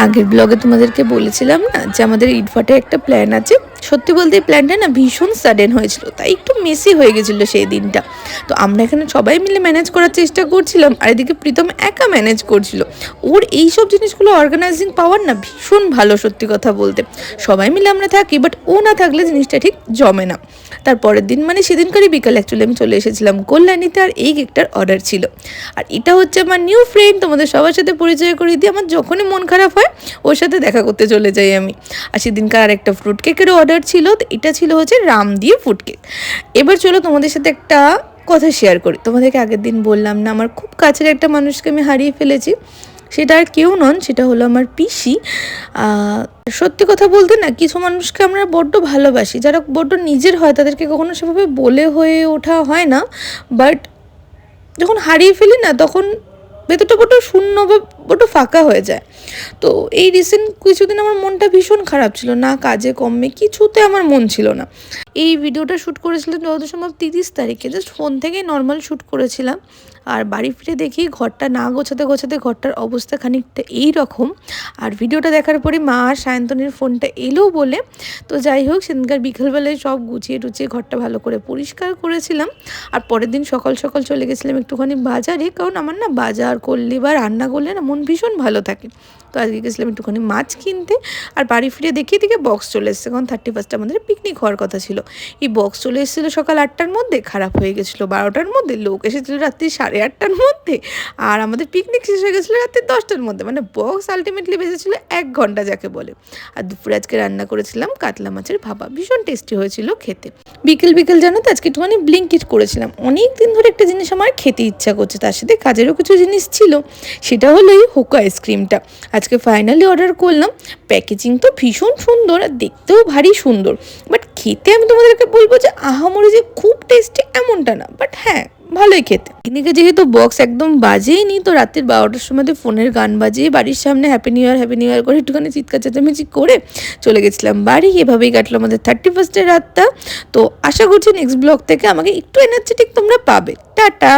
আগের ব্লগে তোমাদেরকে বলেছিলাম না যে আমাদের ইটভাটায় একটা প্ল্যান আছে। সত্যি বলতে এই প্ল্যানটা না ভীষণ সাডেন হয়েছিল, তাই একটু মেসি হয়ে গেছিলো সেই দিনটা। তো আমরা এখানে সবাই মিলে ম্যানেজ করার চেষ্টা করছিলাম, আর এদিকে প্রীতম একা ম্যানেজ করছিল। ওর এইসব জিনিসগুলো অর্গানাইজিং পাওয়ার না ভীষণ ভালো, সত্যি কথা বলতে। সবাই মিলে আমরা থাকি, বাট ও না থাকলে জিনিসটা ঠিক জমে না। তারপরের দিন মানে সেদিনকারই বিকাল অ্যাকচুয়ালি আমি চলে এসেছিলাম কল্যাণীতে, আর এই কেকটার অর্ডার ছিল। আর এটা হচ্ছে আমার নিউ ফ্রেন্ড, তোমাদের সবার সাথে পরিচয় করিয়ে দিই। আমার যখনই মন খারাপ হয় ওর সাথে দেখা করতে চলে যাই আমি। আর সেদিনকার আর একটা ফ্রুট কেকেরও অর্ডার ছিল, তো এটা ছিল হচ্ছে রাম দিয়ে ফ্রুট কেক। এবার চলো তোমাদের সাথে একটা কথা শেয়ার করি। তোমাদেরকে আগের দিন বললাম না আমার খুব কাছের একটা মানুষকে আমি হারিয়ে ফেলেছি। সেটা আর কেউ নন, সেটা হলো আমার পিসি। সত্যি কথা বলতে না, কিছু মানুষকে আমরা বড্ড ভালোবাসি, যারা বড্ড নিজের হয় তাদেরকে কখনো সেভাবে বলে হয়ে ওঠা হয় না। বাট যখন হারিয়ে ফেলি না, তখন ভেতরটা বড্ড শূন্য বা বড্ড ফাঁকা হয়ে যায়। তো এই রিসেন্ট কিছুদিন আমার মনটা ভীষণ খারাপ ছিল, না কাজে কমে কিছুতে আমার মন ছিল না। এই ভিডিওটা শ্যুট করেছিলাম যত সম্ভব 30 তারিখে, জাস্ট ফোন থেকেই নর্মাল শ্যুট করেছিলাম। আর বাড়ি ফিরে দেখি ঘরটা না গোছাতে গোছাতে ঘরটার অবস্থা খানিকটা এই রকম। আর ভিডিওটা দেখার পরে মা আর সায়ন্তনীর ফোনটা এলো বলে, তো যাই হোক সেদিনকার বিকেলবেলায় সব গুছিয়ে টুচিয়ে ঘরটা ভালো করে পরিষ্কার করেছিলাম। আর পরের দিন সকাল সকাল চলে গেছিলাম একটুখানি বাজারে, কারণ আমার না বাজার করলে বা রান্না করলে না মন ভীষণ ভালো থাকে। তো আজকে গেছিলাম একটুখানি মাছ কিনতে। আর বাড়ি ফিরে দেখি দিকে বক্স চলে এসেছে, কারণ 31 আমাদের পিকনিক হওয়ার কথা ছিল। এই বক্স চলে এসেছিলো সকাল 8টার মধ্যে, খারাপ হয়ে গেছিলো 12টার মধ্যে, লোক এসেছিলো রাত্রি 8:30টার মধ্যে, আর আমাদের পিকনিক শেষ হয়ে গেছিলো রাত্রি 10টার মধ্যে। মানে বক্স আলটিমেটলি বেজেছিলো 1 ঘন্টা যাকে বলে। আর দুপুরে আজকে রান্না করেছিলাম কাতলা মাছের ভাপা, ভীষণ টেস্টি হয়েছিল খেতে। বিকেল বিকেল জানো তো আজকে একটুখানি ব্লিঙ্কিট করেছিলাম। অনেক দিন ধরে একটা জিনিস আমার খেতে ইচ্ছা করছে, তার সাথে কাজেরও কিছু জিনিস ছিল। সেটা হলো এই হোকা আইসক্রিমটা। আজকে ফাইনালি অর্ডার করলাম। প্যাকেজিং তো ভীষণ সুন্দর আর দেখতেও ভারী সুন্দর, বাট খেতে আমি তোমাদেরকে বলবো যে আহামরি যে খুব টেস্টি এমনটা না, বাট হ্যাঁ ভালোই খেতে। এদিকে যেহেতু বক্স একদম বাজেই নি, তো রাত্রির 12টার সময় ফোনের গান বাজিয়ে বাড়ির সামনে হ্যাপি নিউ ইয়ার করে একটুখানি চিৎকার চেঁচামেচি করে চলে গেছিলাম বাড়ি। এভাবেই কাটলো আমাদের 31 রাতটা। তো আশা করছি নেক্সট ব্লগ থেকে আমাকে একটু এনার্জেটিক তোমরা পাবে। টাটা।